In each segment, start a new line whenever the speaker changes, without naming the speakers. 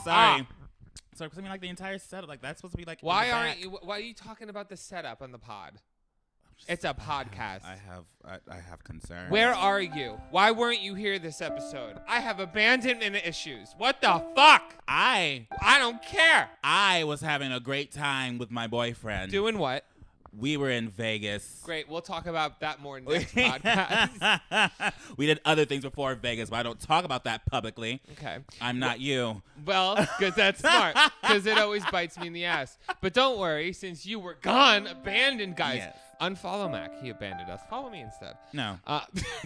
Sorry. So because I mean, like the entire setup, like that's supposed to be like.
Why are you talking about the setup on the pod? It's a podcast.
I have concerns.
Where are you? Why weren't you here this episode? I have abandonment issues. What the fuck? I don't care.
I was having a great time with my boyfriend.
Doing what?
We were in Vegas.
Great. We'll talk about that more next podcast.
We did other things before Vegas, but I don't talk about that publicly.
Okay.
I'm not you.
Well, because that's smart. Because it always bites me in the ass. But don't worry, since you were gone, abandoned, guys.
Yes.
Unfollow Mac. He abandoned us. Follow me instead.
No.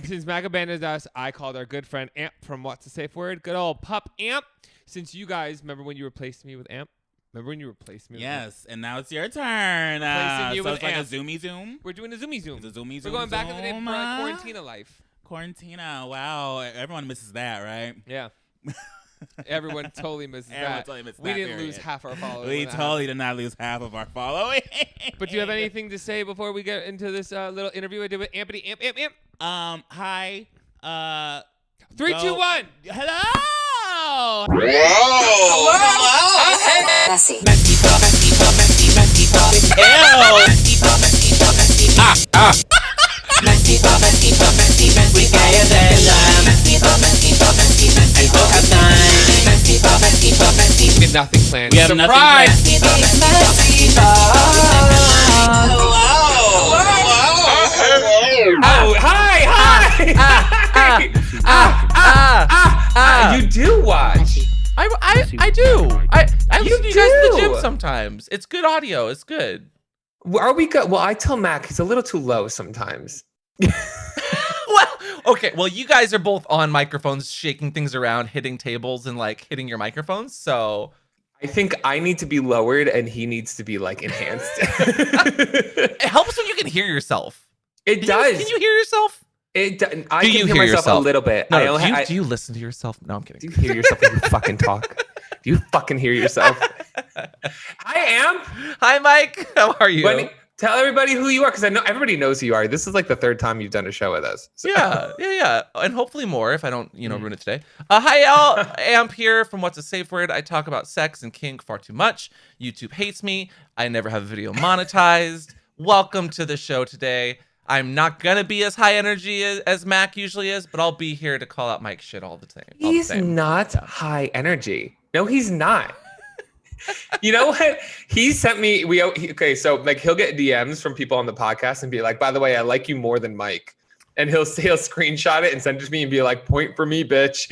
Since Mac abandoned us, I called our good friend Amp from WattsTheSafeWord. Good old PupAmp. Since you guys, remember when you replaced me with Amp? Remember when you replaced me with Amp?
Yes, and now it's your turn.
Replacing you
so
with
it's like
Amp.
a zoomy zoom?
We're doing a zoomy zoom.
It's a zoomy zoom.
We're going back in the day for Quarantina life.
Quarantina. Wow. Everyone misses that, right?
Yeah. Everyone totally misses that.
Totally misses
we
that
didn't
period.
lose half our followers.
We totally did not lose half of our following.
But do you have anything to say before we get into this little interview I did with Ampity? Amp.
Hi.
3, 2, 1.
Hello.
Messy.
We higher than and we'll have
We have nothing planned.
We have nothing planned.
Oh, hi. You do watch.
I do. I listen to you guys at the
do?
gym sometimes. It's good audio. It's good.
Are we good? Well, I tell Mac he's a little too low sometimes.
Well, okay. Well, you guys are both on microphones, shaking things around, hitting tables, and like hitting your microphones. So
I think I need to be lowered and he needs to be like enhanced.
it helps when you can hear yourself.
It does.
Can you hear yourself?
I
Do
can
you
hear
hear
myself
yourself?
a little bit.
No, do you listen to yourself? No, I'm kidding.
Do you hear yourself when you fucking talk? Do you fucking hear yourself? Hi, Amp.
Hi, Mike. How are you?
Tell everybody who you are, because I know everybody knows who you are. This is like the third time you've done a show with us. So.
Yeah, and hopefully more if I don't, ruin it today. Hi, y'all. Amp here from WattsTheSafeWord. I talk about sex and kink far too much. YouTube hates me. I never have a video monetized. Welcome to the show today. I'm not gonna be as high energy as Mac usually is, but I'll be here to call out Mike's shit all the time.
He's not high energy. No, he's not. You know what? He sent me. Okay, so like he'll get DMs from people on the podcast and be like, "By the way, I like you more than Mike," and he'll screenshot it and send it to me and be like, "Point for me, bitch."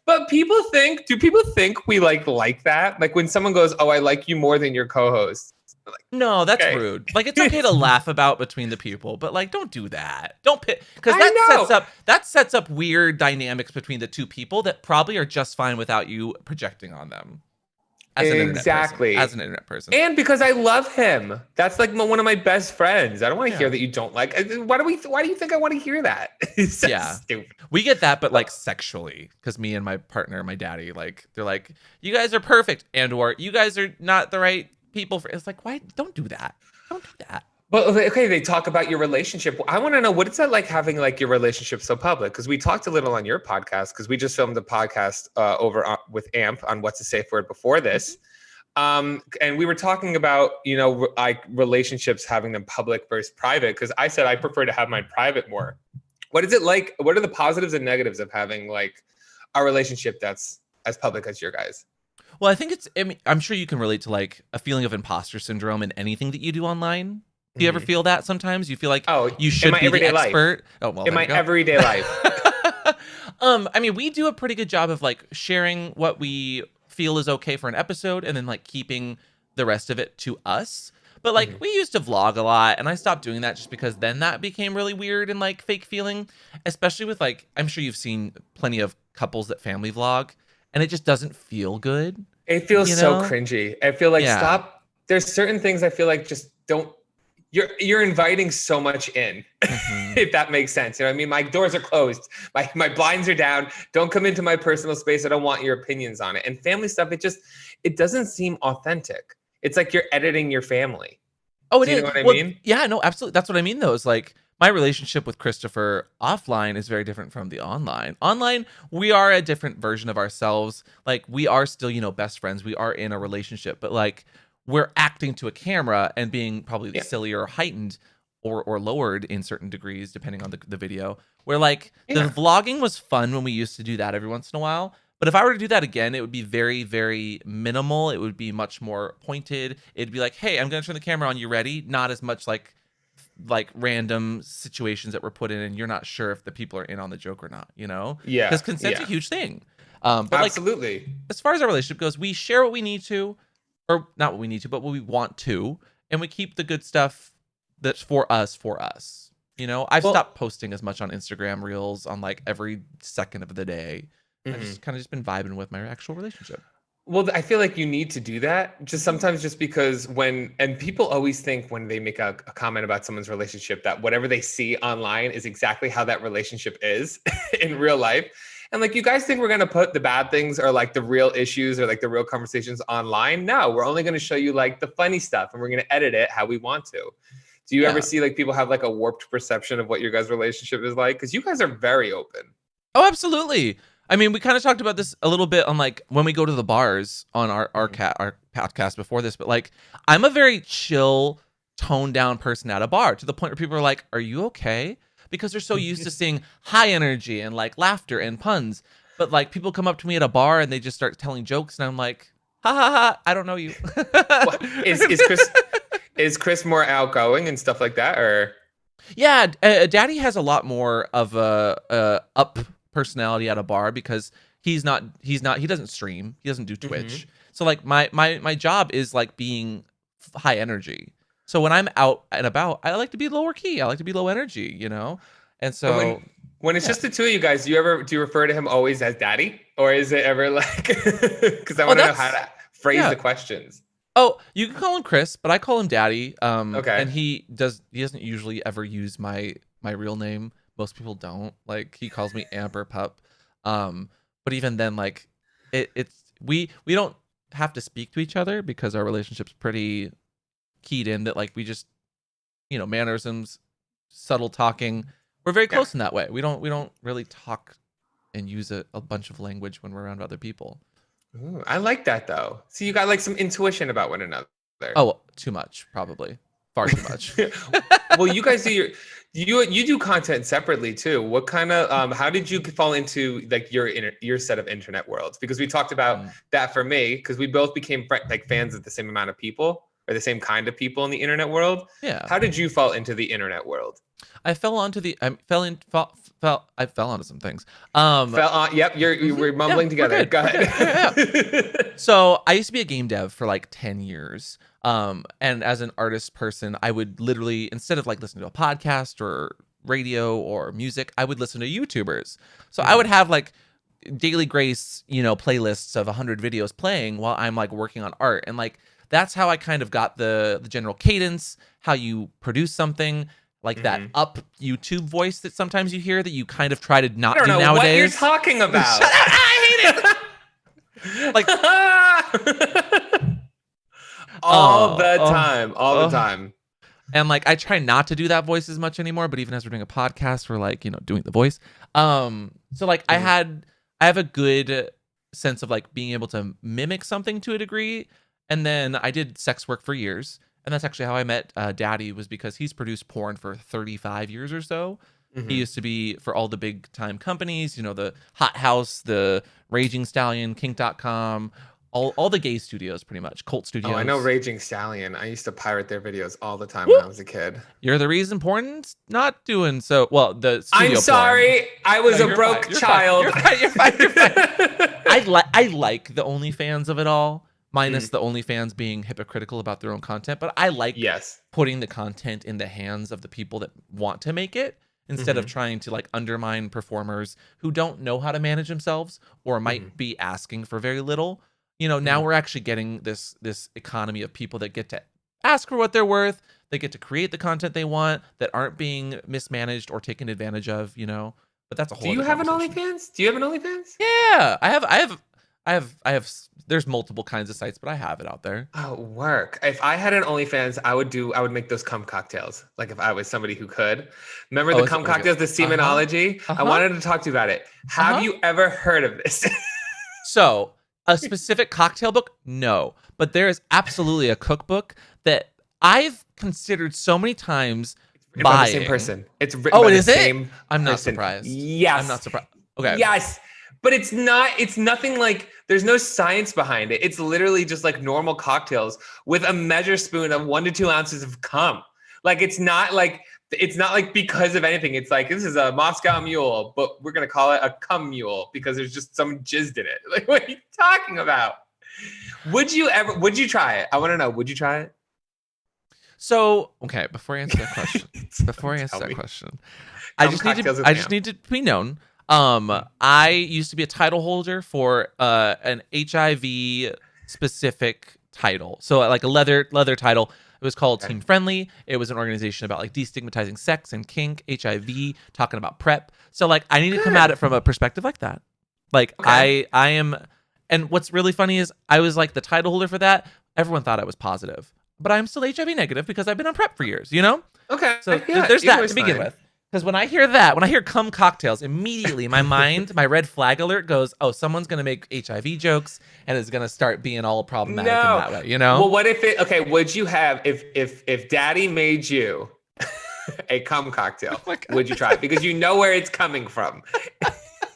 But people think. Do people think we like that? Like when someone goes, "Oh, I like you more than your co-host." Like,
no, that's
okay.
rude. Like it's okay to laugh about between the people, but like don't do that. Don't pick because that sets up weird dynamics between the two people that probably are just fine without you projecting on them. As an internet person. And
because I love him. That's like one of my best friends. I don't want to hear that you don't like. Why do you think I want to hear that? It's so stupid.
We get that, but like sexually, because me and my partner, my daddy, like they're like, you guys are perfect, and/or you guys are not the right people for. It's like, why? Don't do that. Don't do that.
But okay, they talk about your relationship. I want to know, what is that like having like your relationship so public? Because we talked a little on your podcast, because we just filmed a podcast with Amp on WattsTheSafeWord before this. And we were talking about, like relationships, having them public versus private. Because I said I prefer to have mine private more. What is it like? What are the positives and negatives of having like a relationship that's as public as your guys?
Well, I think I'm sure you can relate to like a feeling of imposter syndrome in anything that you do online. Do you ever feel that sometimes? You feel like you should be the expert?
Oh, well, in my everyday life.
I mean, we do a pretty good job of like sharing what we feel is okay for an episode and then like keeping the rest of it to us. But like we used to vlog a lot, and I stopped doing that just because then that became really weird and like fake feeling, especially with like, I'm sure you've seen plenty of couples that family vlog, and it just doesn't feel good.
It feels so cringy. I feel like stop. There's certain things I feel like just don't. You're inviting so much in, if that makes sense. You know what I mean? My doors are closed. My blinds are down. Don't come into my personal space. I don't want your opinions on it. And family stuff, it doesn't seem authentic. It's like you're editing your family.
Oh,
Do you know what I mean?
Yeah, no, absolutely. That's what I mean though, is like my relationship with Christopher offline is very different from the online. Online, we are a different version of ourselves. Like, we are still, best friends. We are in a relationship, but like, we're acting to a camera and being probably silly or heightened or lowered in certain degrees, depending on the video. Where like the vlogging was fun when we used to do that every once in a while. But if I were to do that again, it would be very, very minimal. It would be much more pointed. It'd be like, hey, I'm going to turn the camera on. You ready? Not as much like random situations that were put in and you're not sure if the people are in on the joke or not, Yeah. Because consent's a huge thing. But
absolutely.
Like, as far as our relationship goes, we share what we need to, or not what we need to, but what we want to. And we keep the good stuff that's for us. I've stopped posting as much on Instagram Reels on like every second of the day. I've just kind of been vibing with my actual relationship.
Well, I feel like you need to do that just sometimes, just because and people always think when they make a comment about someone's relationship that whatever they see online is exactly how that relationship is in real life. And like, you guys think we're going to put the bad things or like the real issues or like the real conversations online? No, we're only going to show you like the funny stuff and we're going to edit it how we want to. Do you ever see like people have like a warped perception of what your guys' relationship is like? Because you guys are very open.
Oh, absolutely. I mean, we kind of talked about this a little bit on like when we go to the bars on our podcast before this, but like, I'm a very chill, toned down person at a bar, to the point where people are like, are you okay? Because they're so used to seeing high energy and like laughter and puns. But like, people come up to me at a bar and they just start telling jokes and I'm like, ha ha ha, I don't know you.
Is Chris more outgoing and stuff like that, or?
Yeah, Daddy has a lot more of a up personality at a bar because he doesn't stream, he doesn't do Twitch. So like my job is like being high energy. So when I'm out and about, I like to be lower key, I like to be low energy, And so
when it's just the two of you guys, do you refer to him always as Daddy, or is it ever like, because I want to know how to phrase the questions.
Oh, you can call him Chris, but I call him Daddy.
Okay.
And he doesn't usually ever use my real name. Most people don't. Like, he calls me Amp or Pup. But even then, like, we don't have to speak to each other because our relationship's pretty keyed in that, like, we just, mannerisms, subtle talking. We're very close in that way. We don't really talk and use a bunch of language when we're around other people.
Ooh, I like that though. So you got like some intuition about one another.
Oh, too much, probably. Far too much.
Well, you guys do you do content separately too. What kind of how did you fall into like your set of internet worlds? Because we talked about that for me, because we both became like fans of the same amount of people or the same kind of people in the internet world.
Yeah.
How did you fall into the internet world?
I fell onto some things.
Yep, we're mumbling together. Go ahead.
Yeah. So I used to be a game dev for like 10 years. And as an artist person, I would literally, instead of like listening to a podcast or radio or music, I would listen to YouTubers. So I would have like Daily Grace, playlists of 100 videos playing while I'm like working on art. And like, that's how I kind of got the general cadence, how you produce something. Like that up YouTube voice that sometimes you hear that you kind of try to not do nowadays.
What you're talking about.
Shut up! I hate it. Like
all the time.
And like, I try not to do that voice as much anymore. But even as we're doing a podcast, we're like, doing the voice. So like, I have a good sense of like being able to mimic something to a degree. And then I did sex work for years. And that's actually how I met Daddy, was because he's produced porn for 35 years or so. He used to be for all the big time companies, the Hot House, the Raging Stallion, Kink.com, all the gay studios, pretty much, Cult Studios.
Oh, I know Raging Stallion. I used to pirate their videos all the time when I was a kid.
You're the reason porn's not doing so well. The studio
I'm sorry,
porn.
I was a broke child.
You're fine. I like the OnlyFans of it all. Minus the OnlyFans being hypocritical about their own content. But I like putting the content in the hands of the people that want to make it, instead of trying to like undermine performers who don't know how to manage themselves or might be asking for very little. Now we're actually getting this economy of people that get to ask for what they're worth. They get to create the content they want that aren't being mismanaged or taken advantage of, But that's a whole
Do you have an OnlyFans? Do you have an OnlyFans?
Yeah, I have there's multiple kinds of sites, but I have it out there.
Oh, work. If I had an OnlyFans, I would make those cum cocktails. Like if I was somebody who could. Remember the cum cocktails, the semenology? I wanted to talk to you about it. Have you ever heard of this?
So, a specific cocktail book? No. But there is absolutely a cookbook that I've considered so many times
It's by
buying.
the same person. It's written by the same
I'm not
person.
surprised.
Yes.
I'm not surprised. Okay.
Yes. But it's nothing like, there's no science behind it. It's literally just like normal cocktails with a measure spoon of 1 to 2 ounces of cum. Like, it's not like because of anything. It's like, this is a Moscow mule, but we're going to call it a cum mule because there's just some jizzed in it. Like, what are you talking about? Would you try it? I want to know, would you try it?
So, okay, before I answer that question, I just need to be known. I used to be a title holder for an HIV specific title. So like a leather title. It was called Team Friendly. It was an organization about like destigmatizing sex and kink, HIV, talking about PrEP. So like I need to come at it from a perspective like that. Like I am, and what's really funny is I was like the title holder for that. Everyone thought I was positive, but I'm still HIV negative because I've been on PrEP for years, you know?
Okay.
So there's that to begin with. Because when I hear cum cocktails, immediately my mind, my red flag alert goes, oh, someone's going to make HIV jokes and it's going to start being all problematic in that way, you know?
Well, what if would you have, if daddy made you a cum cocktail, would you try it? Because you know where it's coming from.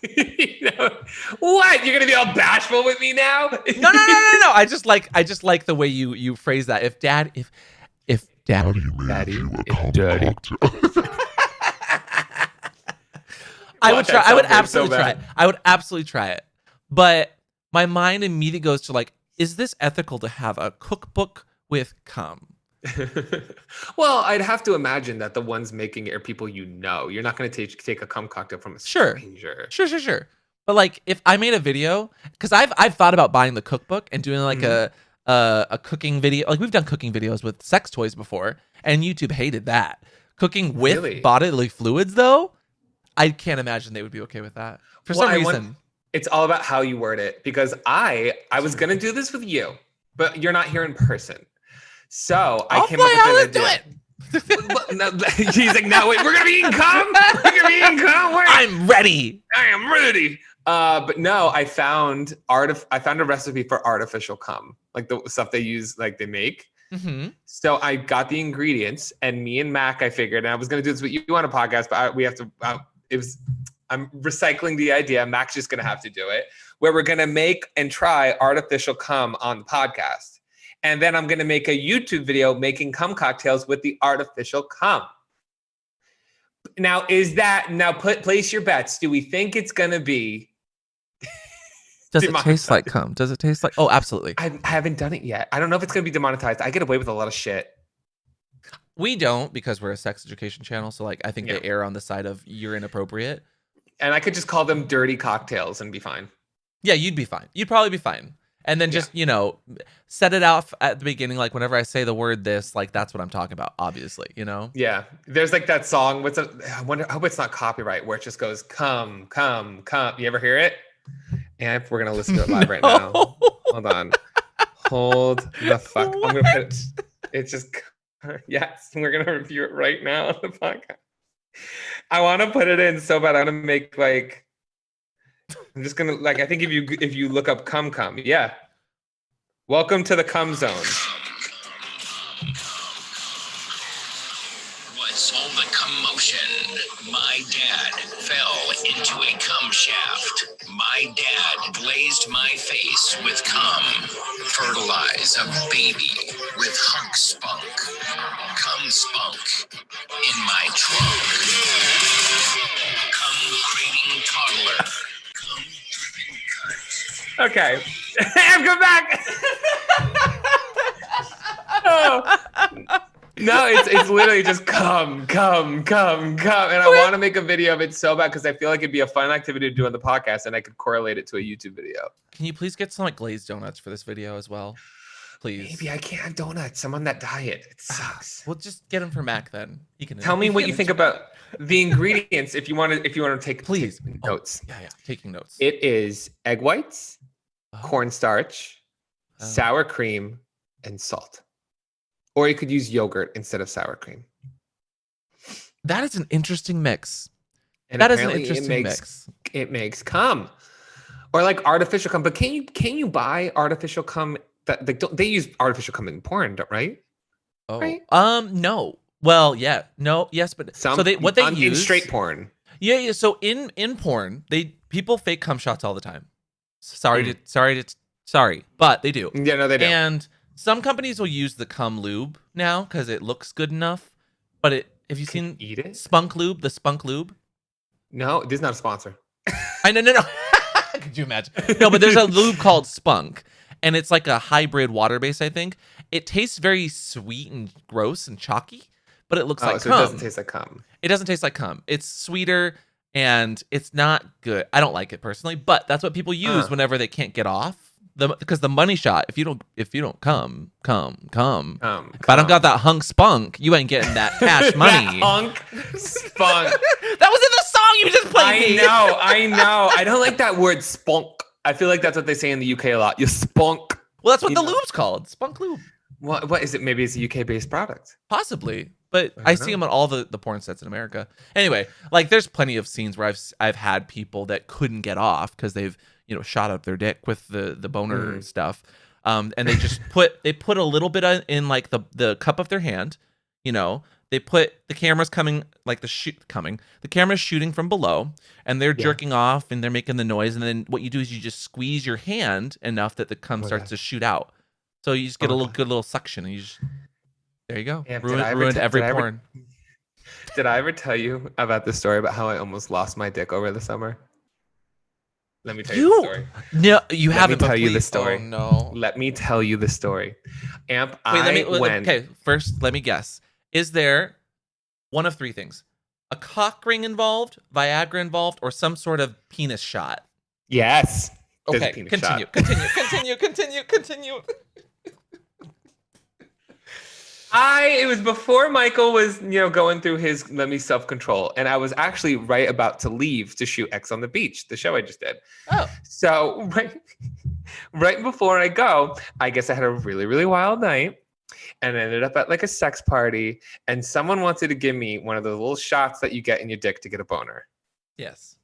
You know, what? You're going to be all bashful with me now?
No. I just like the way you phrase that. If daddy I would absolutely try it. I would absolutely try it. But my mind immediately goes to like, is this ethical to have a cookbook with cum?
Well, I'd have to imagine that the ones making it are people you know. You're not going to take a cum cocktail from a stranger.
Sure. But like, if I made a video, because I've thought about buying the cookbook and doing like a cooking video. Like we've done cooking videos with sex toys before, and YouTube hated that. Cooking with bodily fluids, though. I can't imagine they would be okay with that for some reason.
It's all about how you word it, because I was going to do this with you, but you're not here in person. So I came up with an idea. He's like, no, wait, we're going to be eating cum? We're going to be eating cum?
I'm ready.
I am ready. But no, I found a recipe for artificial cum, like the stuff they use, like they make.
Mm-hmm.
So I got the ingredients, and me and Mac, I figured, and I was going to do this with you on a podcast, but we have to, I'm recycling the idea. Mac's just going to have to do it, where we're going to make and try artificial cum on the podcast. And then I'm going to make a YouTube video making cum cocktails with the artificial cum. Now, place your bets. Do we think it's going to be?
Does it taste like cum? Does it taste like? Oh, absolutely.
I haven't done it yet. I don't know if it's going to be demonetized. I get away with a lot of shit.
We don't, because we're a sex education channel. So like, I think they err on the side of you're inappropriate.
And I could just call them dirty cocktails and be fine.
Yeah, you'd be fine. You'd probably be fine. And then just, set it out at the beginning. Like whenever I say the word this, like that's what I'm talking about, obviously, you know?
Yeah. There's like that song. I hope it's not copyright, where it just goes, come, come, come. You ever hear it? And we're going to listen to it live right now. Hold on. Hold the fuck. I'm going to put it. It's just, yes. We're going to review it right now on the podcast. I want to put it in so bad. I'm going to make like, I'm just going to I think if you look up cum, yeah. Welcome to the cum zone.
What's all the commotion? My dad fell into a cum shaft. My dad glazed my face with cum. Fertilize a baby with hunk spunk. Cum spunk in my trunk. Cum craving toddler. Cum dripping cut.
Okay. Come back. Oh. No, it's literally just come. And I want to make a video of it so bad because I feel like it'd be a fun activity to do on the podcast, and I could correlate it to a YouTube video.
Can you please get some like glazed donuts for this video as well? Please.
Maybe I can't have donuts. I'm on that diet. It sucks.
Well, just get them for Mac then. He can
tell me what you think about the ingredients if you want to take
please
notes.
Yeah, taking notes.
It is egg whites, cornstarch, sour cream, and salt. Or you could use yogurt instead of sour cream.
That is an interesting mix.
And
That is an
apparently
interesting mix.
It makes cum. Or like artificial cum. But can you buy artificial cum? That they use artificial cum in porn, right?
Oh,
Right?
no. Well, yeah, no, yes, but
Some,
so what they use
in straight porn.
Yeah. So in porn, people fake cum shots all the time. Sorry, but they do.
Yeah, no, they don't.
And some companies will use the cum lube now because it looks good enough. But have you seen
eat it?
Spunk Lube? The Spunk Lube?
No, this is not a sponsor.
I no. Could you imagine? No, but there's a lube called Spunk, and it's like a hybrid water base. I think it tastes very sweet and gross and chalky, but it looks like
so
cum.
it doesn't taste like cum.
It doesn't taste like cum. It's sweeter and it's not good. I don't like it personally, but that's what people use whenever they can't get off. Because the money shot, if you don't come. If I don't got that hunk spunk, you ain't getting that cash money.
That hunk spunk.
That was in the song you just played.
I know. I don't like that word spunk. I feel like that's what they say in the UK a lot. You spunk.
Well, that's what the lube's called. Spunk Lube.
What is it? Maybe it's a UK based product.
Possibly. But I see them on all the porn sets in America. Anyway, like there's plenty of scenes where I've had people that couldn't get off because they've shot up their dick with the boner stuff, and they just put a little bit in like the cup of their hand. They put the camera's coming like the camera's shooting from below, and they're jerking off and they're making the noise, and then what you do is you just squeeze your hand enough that the cum starts to shoot out. So you just get a good little suction, and there you go. Ruined every porn.
Did I ever tell you about the story about how I almost lost my dick over the summer? Let me tell you the story.
No, you haven't.
Let me tell you the story.
Oh, no.
Let me tell you the story. Amp,
Okay, first, let me guess. Is there one of three things? A cock ring involved, Viagra involved, or some sort of penis shot?
Yes.
Okay, continue.
It was before Michael was, going through his let me self-control. And I was actually right about to leave to shoot X on the Beach, the show I just did.
Oh.
So right before I go, I guess I had a really, really wild night and ended up at like a sex party. And someone wanted to give me one of those little shots that you get in your dick to get a boner.
Yes.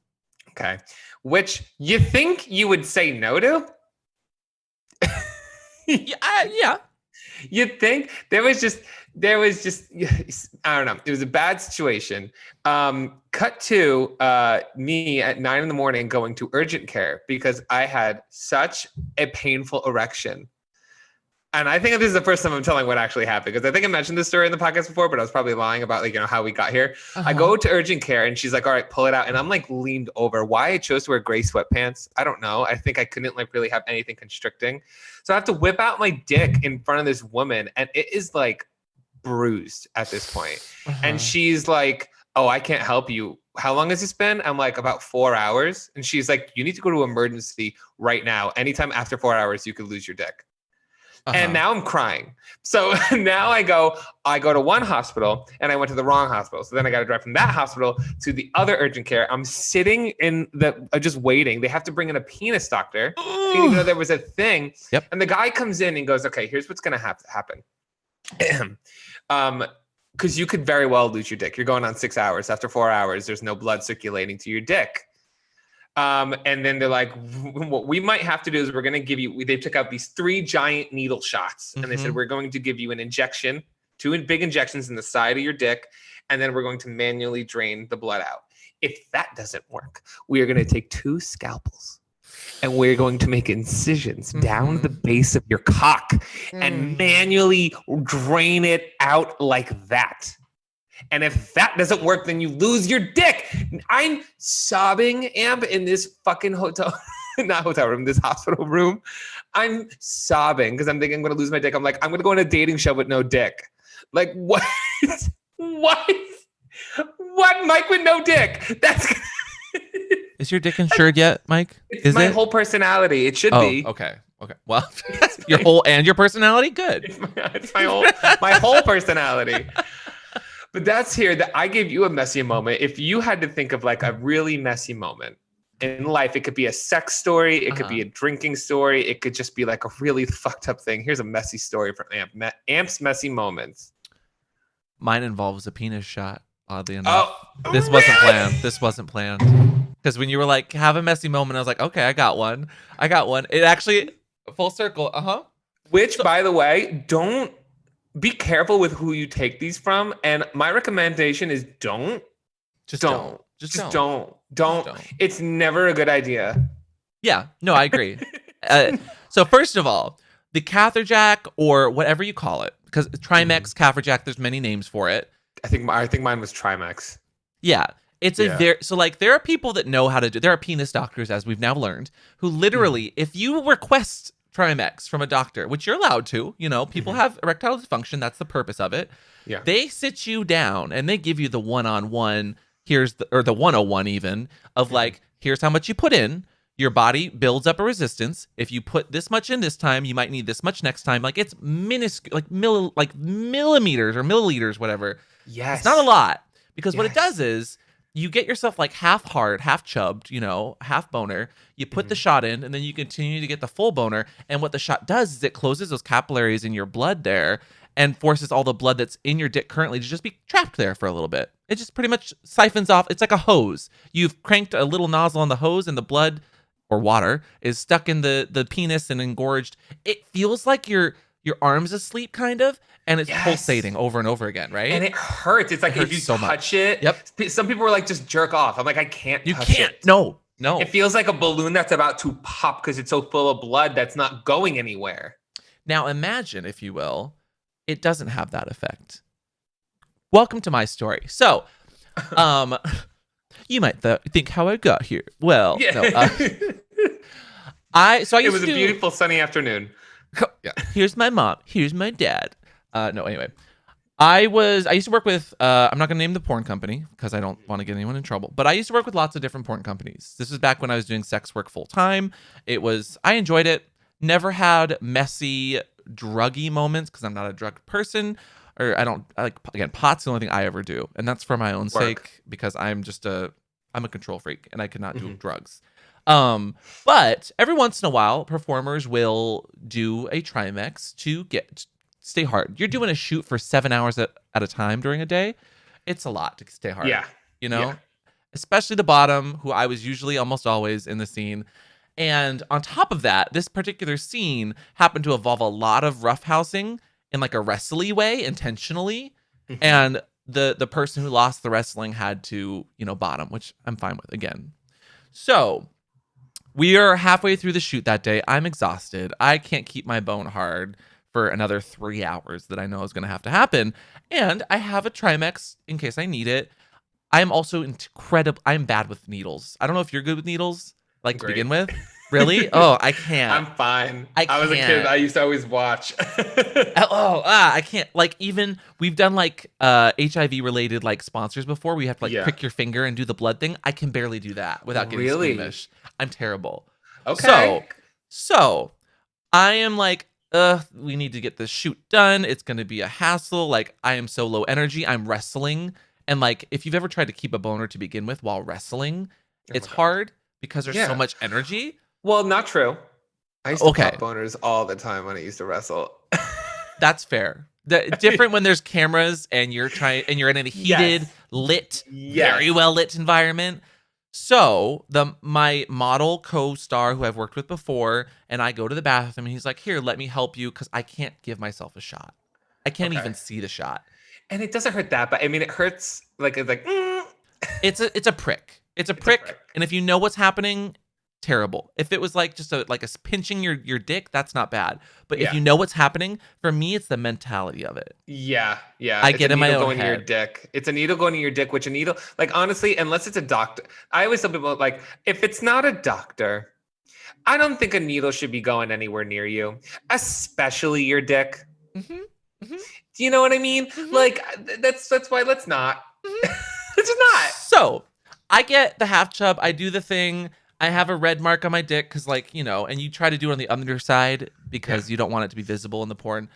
Okay. Which you think you would say no to?
Yeah.
You'd think there was just I don't know. It was a bad situation. Cut to me at 9 a.m. going to urgent care because I had such a painful erection. And I think this is the first time I'm telling what actually happened because I think I mentioned this story in the podcast before, but I was probably lying about how we got here. I go to urgent care and she's like, all right, pull it out. And I'm like leaned over. Why I chose to wear gray sweatpants, I don't know. I think I couldn't really have anything constricting. So I have to whip out my dick in front of this woman and it is like bruised at this point. And she's like, oh, I can't help you. How long has this been? I'm like, about 4 hours. And she's like, you need to go to emergency right now. Anytime after 4 hours, you could lose your dick. And now I'm crying. So now I go to one hospital and I went to the wrong hospital. So then I got to drive from that hospital to the other urgent care. I'm sitting in just waiting. They have to bring in a penis doctor. I didn't even know there was a thing.
Yep.
And the guy comes in and goes, okay, here's what's going to have to happen. Because you could very well lose your dick. You're going on 6 hours. After 4 hours, there's no blood circulating to your dick. And then they're like, what we might have to do is we're going to give you, they took out these 3 giant needle shots and they said, we're going to give you an injection, 2 big injections in the side of your dick. And then we're going to manually drain the blood out. If that doesn't work, we are going to take 2 scalpels and we're going to make incisions down the base of your cock and manually drain it out like that. And if that doesn't work, then you lose your dick. I'm sobbing, Amp, in this fucking hotel, not hotel room, this hospital room. I'm sobbing because I'm thinking I'm going to lose my dick. I'm like, I'm going to go on a dating show with no dick. Like, what? What, Mike, with no dick? That's...
Is your dick insured yet, Mike?
It's my whole personality. It should be.
Okay. Well, your personality? Good.
It's my whole personality. But that's here that I gave you a messy moment. If you had to think of like a really messy moment, in life. It could be a sex story. It could be a drinking story. It could just be like a really fucked up thing. Here's a messy story from Amp. Amp's messy moments.
Mine involves a penis shot, oddly enough.
Oh,
This wasn't planned. This wasn't planned. Because when you were like, have a messy moment, I was like, okay, I got one. It actually, full circle,
Which, by the way, don't be careful with who you take these from. And my recommendation is don't.
Just don't.
Don't. It's never a good idea.
Yeah, no, I agree. So first of all, the Catherjack, or whatever you call it, because Trimex, Catherjack, there's many names for it.
I think mine was Trimex.
Yeah. So like there are people that know how to do, there are penis doctors, as we've now learned, who literally, if you request Trimex from a doctor, which you're allowed to, people have erectile dysfunction, that's the purpose of it.
Yeah.
They sit you down and they give you the one-on-one, or the 101 even, of like, here's how much you put in. Your body builds up a resistance. If you put this much in this time, you might need this much next time. Like it's minuscule, like millimeters or milliliters, whatever.
Yes.
It's not a lot, because what it does is you get yourself like half hard, half chubbed, half boner. You put the shot in, and then you continue to get the full boner. And what the shot does is it closes those capillaries in your blood there and forces all the blood that's in your dick currently to just be trapped there for a little bit. It just pretty much siphons off. It's like a hose. You've cranked a little nozzle on the hose, and the blood or water is stuck in the penis and engorged. It feels like your arm's asleep, kind of, and it's pulsating over and over again, right?
And it hurts. It's like if you
so
touch it.
Yep.
Some people were like, just jerk off. I'm like, I can't.
You
touch
can't.
It.
No.
It feels like a balloon that's about to pop because it's so full of blood that's not going anywhere.
Now imagine, if you will, it doesn't have that effect. Welcome to my story. So, you might think how I got here. Well, no. It
was a beautiful sunny afternoon.
Yeah. Here's my mom. Here's my dad. Anyway. I used to work with, I'm not going to name the porn company because I don't want to get anyone in trouble, but I used to work with lots of different porn companies. This was back when I was doing sex work full time. I enjoyed it. Never had messy, druggy moments because I'm not a drug person, or again, pot's the only thing I ever do. And that's for my own sake, because I'm a control freak and I could not do drugs. But every once in a while, performers will do a Trimex to stay hard. You're doing a shoot for 7 hours at a time during a day. It's a lot to stay hard.
Yeah.
Especially the bottom, who I was usually almost always in the scene. And on top of that, this particular scene happened to involve a lot of roughhousing in like a wrestly way, intentionally. And the person who lost the wrestling had to, bottom, which I'm fine with again. So we are halfway through the shoot that day. I'm exhausted. I can't keep my bone hard for another 3 hours that I know is going to have to happen. And I have a Trimex in case I need it. I'm also I'm bad with needles. I don't know if you're good with needles, to begin with. Really? Oh, I can't.
I'm fine.
I
was a kid. I used to always watch.
I can't. Even we've done HIV related sponsors before. We have to prick your finger and do the blood thing. I can barely do that without getting squeamish. I'm terrible.
Okay.
So I am we need to get this shoot done. It's going to be a hassle. I am so low energy. I'm wrestling. And if you've ever tried to keep a boner to begin with while wrestling, it's hard because there's so much energy.
Well, not true. I used to pop boners all the time when I used to wrestle.
That's fair. Different when there's cameras and you're in a heated, lit, very well lit environment. So my model co-star who I've worked with before, and I go to the bathroom and he's like, "Here, let me help you," because I can't give myself a shot. I can't even see the shot.
And it doesn't hurt that, but I mean, it hurts
It's a prick. It's a prick. And if you know what's happening, terrible. If it was just a pinching your dick, that's not bad. But if you know what's happening, for me, it's the mentality of it.
Yeah.
I get in my own
head. Your dick. It's a needle going in your dick, which a needle, honestly, unless it's a doctor. I always tell people, if it's not a doctor, I don't think a needle should be going anywhere near you, especially your dick. Do you know what I mean? That's why let's not. Let's just not.
So I get the half chub. I do the thing. I have a red mark on my dick because, and you try to do it on the underside because you don't want it to be visible in the porn.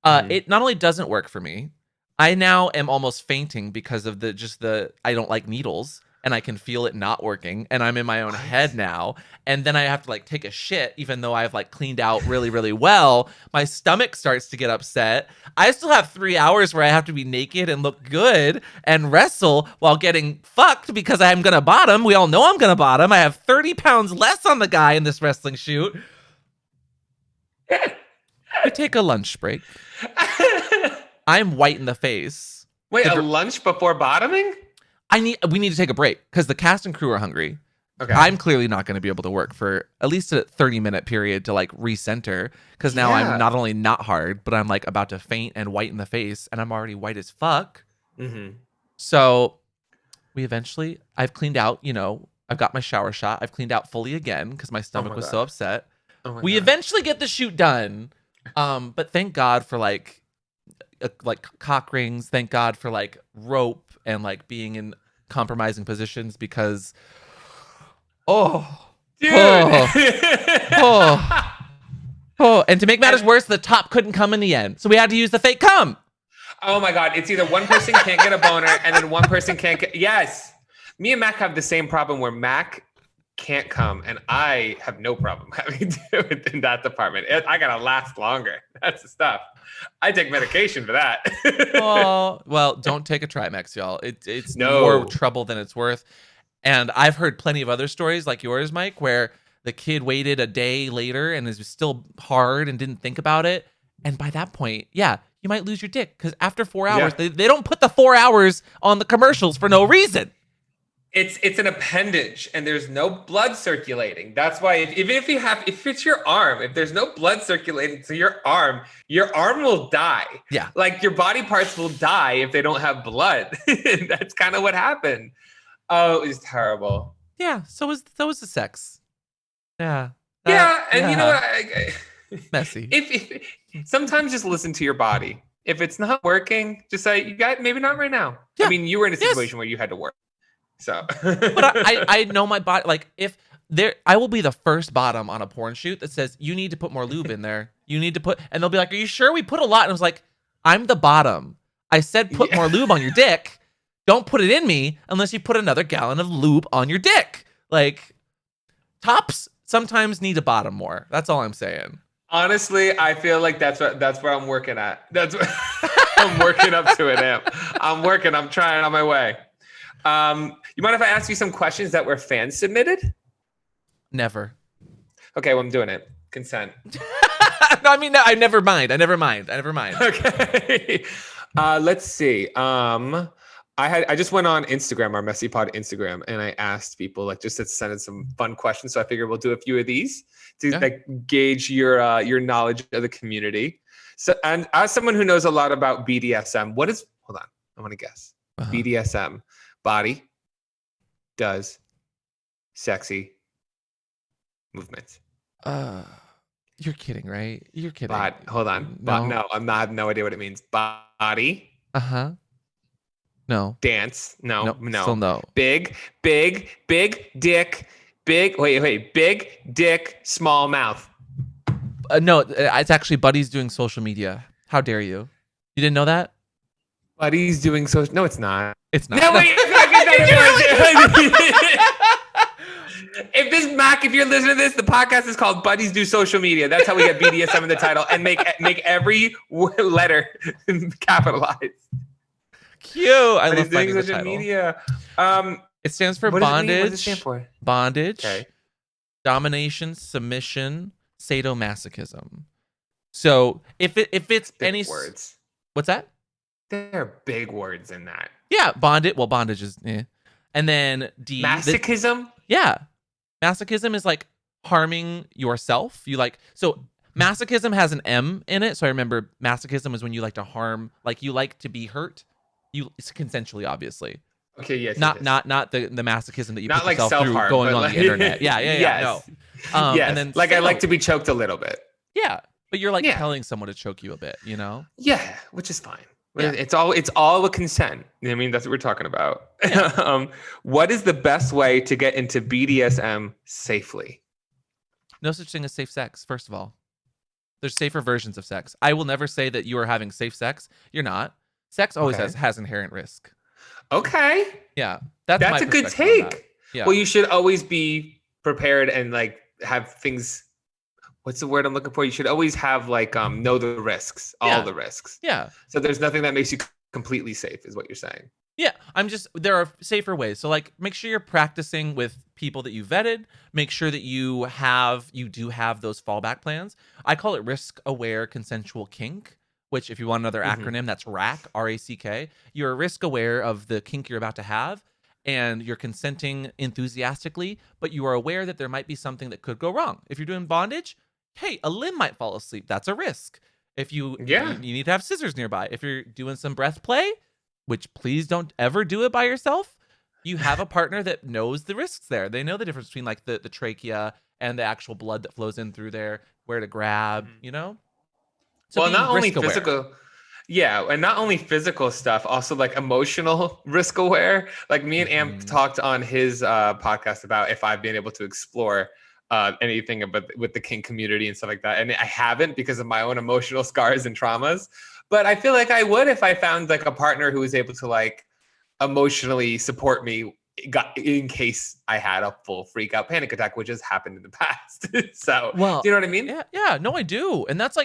It not only doesn't work for me, I now am almost fainting because of I don't like needles. and I can feel it not working, and I'm in my own head now, and then I have to like take a shit even though I've like cleaned out really, really well. My stomach starts to get upset. I still have 3 hours where I have to be naked and look good and wrestle while getting fucked because I'm gonna bottom. We all know I'm gonna bottom. I have 30 pounds less on the guy in this wrestling shoot. We take a lunch break. I'm white in the face.
Wait, a lunch before bottoming?
We need to take a break because the cast and crew are hungry.
Okay.
I'm clearly not going to be able to work for at least a 30-minute period to like recenter because now I'm not only not hard, but I'm like about to faint and white in the face, and I'm already white as fuck.
Mm-hmm.
So I've cleaned out, I've got my shower shot. I've cleaned out fully again because my stomach was so upset. We eventually get the shoot done. But thank God for like cock rings. Thank God for like rope and like being in compromising positions because, and to make matters worse, the top couldn't come in the end, so we had to use the fake cum.
Oh my God! It's either one person can't get a boner and then one person can't get. Yes, me and Mac have the same problem where Mac can't come, and I have no problem having to do it in that department. I gotta last longer. That's the stuff. I take medication for that.
Well, don't take a Trimex, y'all. It's more trouble than it's worth. And I've heard plenty of other stories like yours, Mike, where the kid waited a day later and is still hard and didn't think about it. And by that point, you might lose your dick because after 4 hours, they don't put the 4 hours on the commercials for no reason.
It's an appendage and there's no blood circulating. That's why if it's your arm, if there's no blood circulating to your arm will die.
Yeah.
Like your body parts will die if they don't have blood. That's kind of what happened. Oh, it was terrible.
Yeah. So was the sex. Yeah.
And you know what?
Messy.
If sometimes just listen to your body. If it's not working, just say, you got maybe not right now. Yeah. I mean, you were in a situation where you had to work. So,
but I know my body. Like I will be the first bottom on a porn shoot that says you need to put more lube in there. You need to put, and they'll be like, "Are you sure we put a lot?" And I was like, "I'm the bottom. I said put more lube on your dick. Don't put it in me unless you put another gallon of lube on your dick." Like tops sometimes need to bottom more. That's all I'm saying.
Honestly, I feel like that's where I'm working at. That's what I'm working up to it. I'm trying on my way. You mind if I ask you some questions that were fans submitted?
Never.
Okay, well, I'm doing it. Consent.
No, I mean, no, I never mind.
Okay. Let's see. I just went on Instagram, our MessyPod Instagram, and I asked people like just to send in some fun questions. So I figured we'll do a few of these to like gauge your knowledge of the community. So, and as someone who knows a lot about BDSM, hold on, I want to guess. BDSM. Body does sexy movements.
You're kidding, right? You're kidding.
Hold on. No, I have no idea what it means. Body.
No.
Dance. No.
Still no.
Big dick. Big dick, small mouth.
No, it's actually Buddy's doing social media. How dare you? You didn't know that?
Buddy's doing social. No, it's not.
It's not.
No, wait. If you're listening to this, the podcast is called Buddies Do Social Media. That's how we get BDSM in the title and make every letter capitalized.
Cute. I love
doing
the
social
title.
media.
It stands for
what
bondage.
What does it stand for?
Bondage.
Okay.
Domination, submission, sadomasochism. So if it's
Big
any
words.
What's that?
There are big words in that.
Yeah, bondage. Well, bondage is, and then
masochism.
Masochism is like harming yourself. So masochism has an M in it. So I remember masochism is when you like to harm, like you like to be hurt. It's consensually, obviously.
Okay. Yes.
Not the masochism that you
not
put
like
yourself through going on the internet. Yeah.
Yes.
No.
Yes.
And then
like I like to be choked a little bit.
Yeah, but you're like telling someone to choke you a bit,
Yeah, which is fine.
Yeah.
It's all with consent. I mean, that's what we're talking about. Yeah. What is the best way to get into BDSM safely?
No such thing as safe sex, first of all. There's safer versions of sex. I will never say that you are having safe sex. You're not. Sex always has inherent risk.
Okay.
Yeah,
That's
my
a good
perspective on that.
take.
Yeah.
Well, you should always be prepared and like have things. What's the word I'm looking for? You should always have like know the risks, all
Yeah.
the risks.
Yeah.
So there's nothing that makes you completely safe, is what you're saying.
Yeah, there are safer ways. So like make sure you're practicing with people that you vetted. Make sure that you do have those fallback plans. I call it risk aware consensual kink, which if you want another acronym, that's RACK, RACK. You're risk aware of the kink you're about to have and you're consenting enthusiastically, but you are aware that there might be something that could go wrong. If you're doing bondage, hey, a limb might fall asleep. That's a risk. If you need to have scissors nearby. If you're doing some breath play, which please don't ever do it by yourself, you have a partner that knows the risks there. They know the difference between like the trachea and the actual blood that flows in through there, where to grab, you know? So
well, not only
risk-aware.
physical, and not only physical stuff, also like emotional risk aware. Like me and Amp talked on his podcast about if I've been able to explore anything about with the kink community and stuff like that. And I haven't because of my own emotional scars and traumas. But I feel like I would if I found like a partner who was able to like emotionally support me in case I had a full freak out panic attack, which has happened in the past. So,
well,
do you know what I mean?
Yeah, no, I do. And that's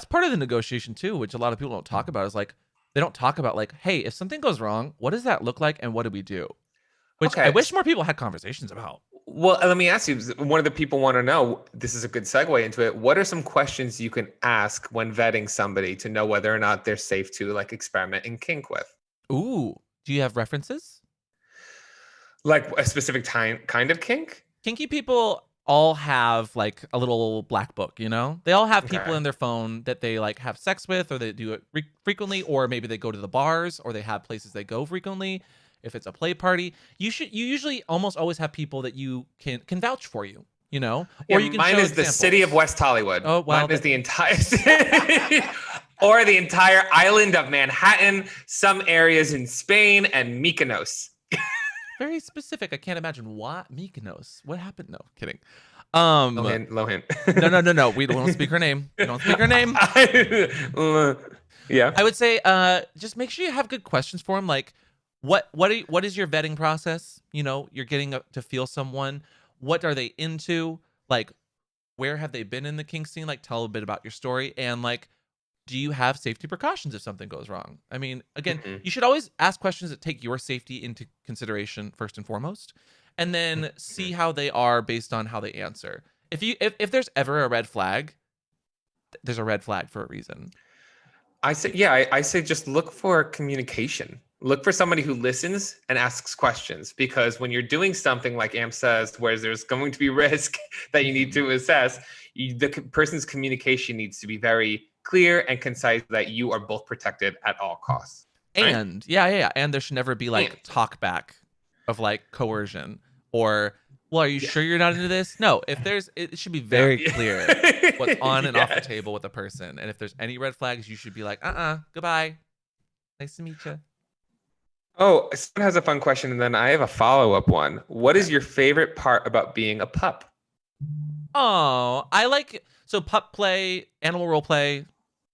part of the negotiation too, which a lot of people don't talk about is like, they don't talk about like, hey, if something goes wrong, what does that look like? And what do we do? Which I wish more people had conversations about.
Well, let me ask you, one of the people want to know, this is a good segue into it. What are some questions you can ask when vetting somebody to know whether or not they're safe to like experiment in kink with?
Ooh, do you have references?
Like a specific kind of kink?
Kinky people all have like a little black book, you know? They all have people in their phone that they like have sex with, or they do it frequently, or maybe they go to the bars, or they have places they go frequently. If it's a play party, you usually almost always have people that you can vouch for you, you know? Or you can
mine
show
is
examples.
The city of West Hollywood.
Oh, well,
mine is the entire city. Or the entire island of Manhattan, some areas in Spain, and Mykonos.
Very specific. I can't imagine what Mykonos. What happened? No, kidding.
Low hint.
No. We don't speak her name. We don't speak her name.
Yeah.
I would say just make sure you have good questions for him. Like, what is your vetting process? You know, you're getting to feel someone. What are they into? Like, where have they been in the kink scene? Like, tell a bit about your story. And like, do you have safety precautions if something goes wrong? I mean, again, you should always ask questions that take your safety into consideration first and foremost, and then see how they are based on how they answer. If there's ever a red flag, there's a red flag for a reason.
I say just look for communication. Look for somebody who listens and asks questions, because when you're doing something like Amp says, where there's going to be risk that you need to assess, the person's communication needs to be very clear and concise, that you are both protected at all costs. Right?
And and there should never be like talk back of like coercion or, well, are you sure you're not into this? No, it should be very clear what's on and off the table with the person. And if there's any red flags, you should be like, goodbye. Nice to meet you.
Oh, someone has a fun question, and then I have a follow-up one. What is your favorite part about being a pup?
Oh, so pup play, animal role play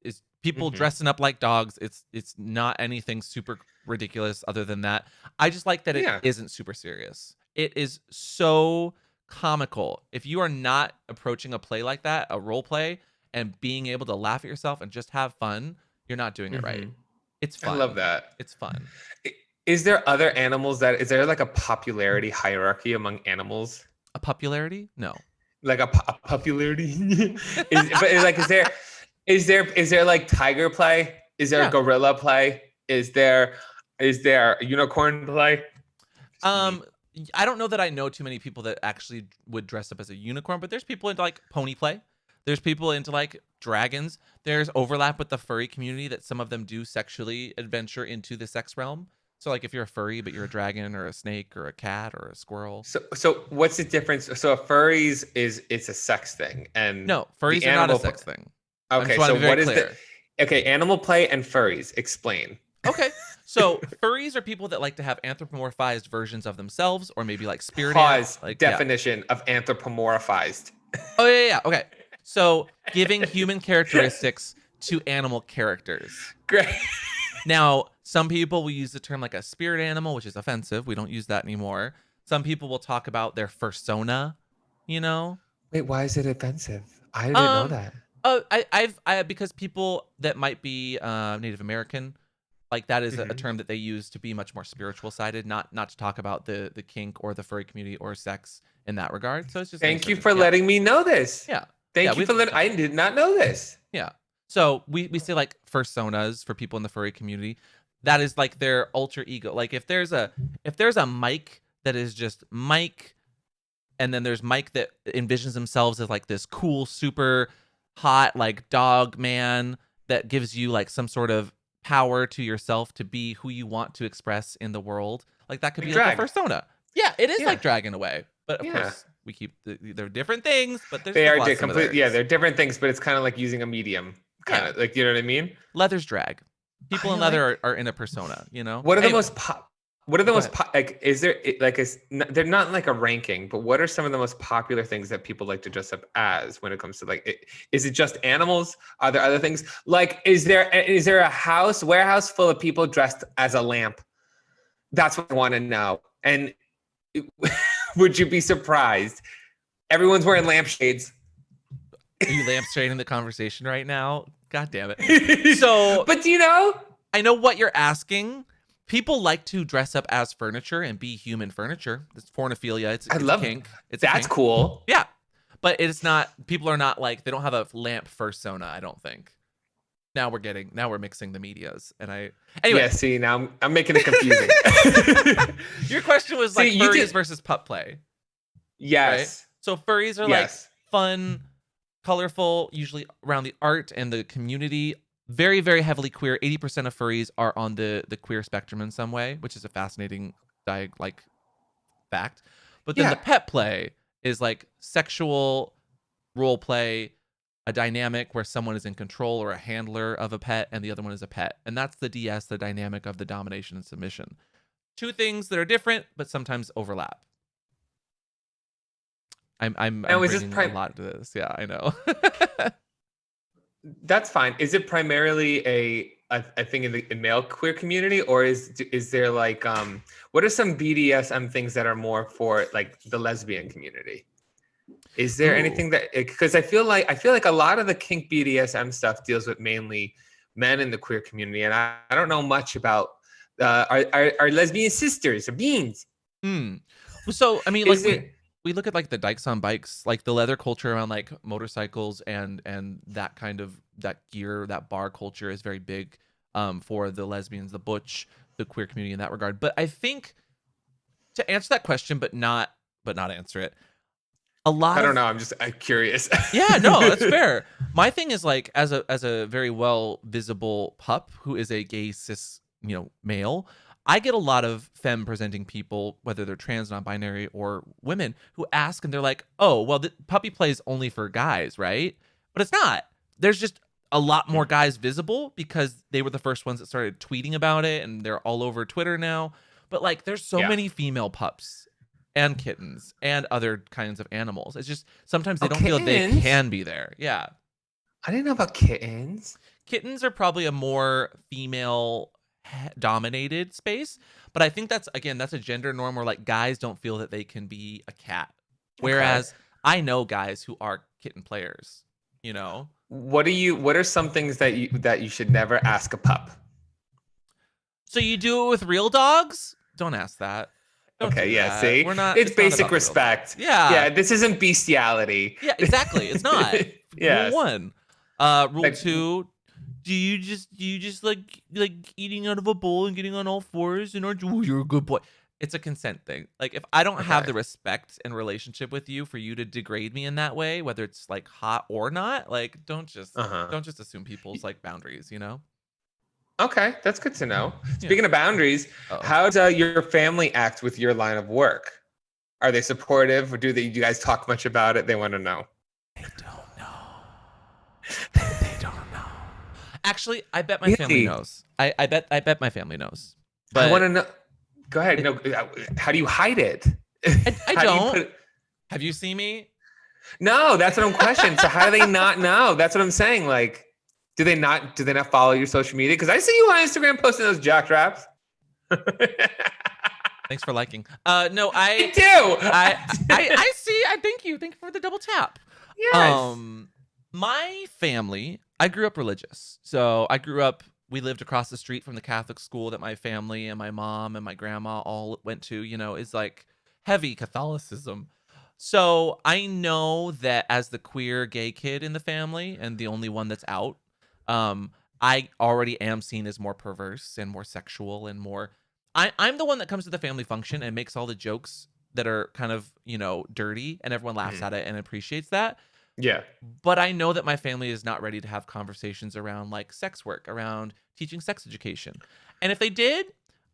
is people dressing up like dogs. It's not anything super ridiculous other than that. I just like that it isn't super serious. It is so comical. If you are not approaching a play like that, a role play, and being able to laugh at yourself and just have fun, you're not doing it right. It's fun.
I love that.
It's fun.
Is there other animals is there like a popularity hierarchy among animals?
A popularity? No.
Like a popularity? Is there like tiger play? Is there gorilla play? Is there unicorn play?
I don't know that I know too many people that actually would dress up as a unicorn, but there's people into like pony play. There's people into like dragons. There's overlap with the furry community that some of them do sexually adventure into the sex realm. So like if you're a furry, but you're a dragon or a snake or a cat or a squirrel.
So what's the difference? So a furries it's a sex thing, and
no, furries are not a sex thing.
Okay, so what is animal play and furries? Explain.
Okay, so furries are people that like to have anthropomorphized versions of themselves, or maybe like spirit.
Definition of anthropomorphized.
Oh yeah. Okay, so giving human characteristics to animal characters.
Great.
Now, Some people will use the term like a spirit animal, which is offensive. We don't use that anymore. Some people will talk about their fursona, you know?
Wait, why is it offensive? I didn't know
Um,
that.
because people that might be Native American, like that is a
Mhm.
term that they use to be much more spiritual sided, not to talk about the kink or the furry community or sex in that regard. So it's just
Thank you for letting me know this.
Yeah.
Thank you for letting. I did not know this.
Yeah. So we say like fursonas for people in the furry community. That is like their alter ego. Like if there's a Mike that is just Mike, and then there's Mike that envisions themselves as like this cool, super hot, like dog man that gives you like some sort of power to yourself to be who you want to express in the world. Like that could
Like
be like a
drag.
fursona. Yeah, it is
Yeah.
like drag in a way. But of
Yeah.
course, we keep they're different things, but there's
They
a
are
lot of
completely. Yeah,
similarities.
they're different things, but it's kind of like using a medium. Kind of like, you know what I mean?
Leather's drag. People
I
in leather are in a persona, you know?
What are
Anyway,
the most like? Is there like they're not like a ranking, but what are some of the most popular things that people like to dress up as when it comes to like? Is it just animals? Are there other things? Like, is there a warehouse full of people dressed as a lamp? That's what I want to know. And would you be surprised? Everyone's wearing lampshades.
Are you lampshading the conversation right now? God damn it. So,
but do you know?
I know what you're asking. People like to dress up as furniture and be human furniture. It's pornophilia. It's
love
a kink. It's
That's
a kink.
cool.
Yeah. But it's not, people are not like, they don't have a lamp fursona, I don't think. Now we're mixing the medias. And anyway.
Yeah, see, now I'm making it confusing.
Your question was like furries versus pup play.
Yes.
Right? So furries are like fun, colorful, usually around the art and the community. Very, very heavily queer. 80% of furries are on the queer spectrum in some way, which is a fascinating fact. But then the pet play is like sexual role play, a dynamic where someone is in control or a handler of a pet and the other one is a pet. And that's the DS, the dynamic of the domination and submission. Two things that are different, but sometimes overlap. I'm bringing a lot to this. Yeah, I know.
That's fine. Is it primarily a thing in the male queer community, or is there like what are some BDSM things that are more for like the lesbian community? Is there anything that, because I feel like a lot of the kink BDSM stuff deals with mainly men in the queer community, and I don't know much about our lesbian sisters or beans.
So I mean, like we look at like the dykes on bikes, like the leather culture around like motorcycles and that kind of that gear, that bar culture is very big for the lesbians, the butch, the queer community in that regard. But I think to answer that question, but not answer it. I
don't know. I'm curious.
Yeah, no, that's fair. My thing is like as a very well visible pup who is a gay cis male, I get a lot of femme presenting people, whether they're trans, non-binary, or women, who ask and they're like, "Oh, well, the puppy play is only for guys, right?" But it's not. There's just a lot more guys visible because they were the first ones that started tweeting about it, and they're all over Twitter now. But like, there's so many female pups and kittens and other kinds of animals. It's just sometimes they don't feel they can be there. Yeah.
I didn't know about kittens.
Kittens are probably a more female dominated space, but I think that's a gender norm where like guys don't feel that they can be a cat, whereas I know guys who are kitten players. What
are some things that you should never ask a pup?
So you do it with real dogs? Don't ask that. Don't
okay, yeah,
that.
see? It's basic respect. Yeah, this isn't bestiality.
Yeah, exactly. It's not.
Yes.
Rule 1. Rule 2, do you just like eating out of a bowl and getting on all fours and you're a good boy? It's a consent thing. Like if I don't have the respect and relationship with you for you to degrade me in that way, whether it's like hot or not, like don't just assume people's like boundaries,
Okay, that's good to know. Speaking of boundaries, how does your family act with your line of work? Are they supportive, or do you guys talk much about it? They want to know.
They don't know. They don't know. Actually, I bet my family knows. I bet my family knows. But
I want to know. Go ahead. No, how do you hide it?
I don't. Have you seen me?
No, that's what I'm questioning. So how do they not know? That's what I'm saying. Like, Do they not follow your social media? Because I see you on Instagram posting those jockstraps.
Thanks for liking. No,
I do.
I see. I thank you. Thank you for the double tap.
Yes.
My family, I grew up religious. So we lived across the street from the Catholic school that my family and my mom and my grandma all went to, is like heavy Catholicism. So I know that as the queer gay kid in the family and the only one that's out, I already am seen as more perverse and more sexual and more. I'm the one that comes to the family function and makes all the jokes that are kind of, dirty, and everyone laughs at it and appreciates that.
Yeah.
But I know that my family is not ready to have conversations around like sex work, around teaching sex education. And if they did,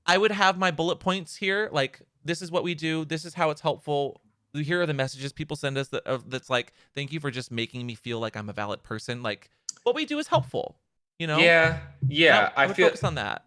I would have my bullet points here. Like, this is what we do. This is how it's helpful. Here are the messages people send us that's like, thank you for just making me feel like I'm a valid person. Like, what we do is helpful,
Yeah.
I would focus on that.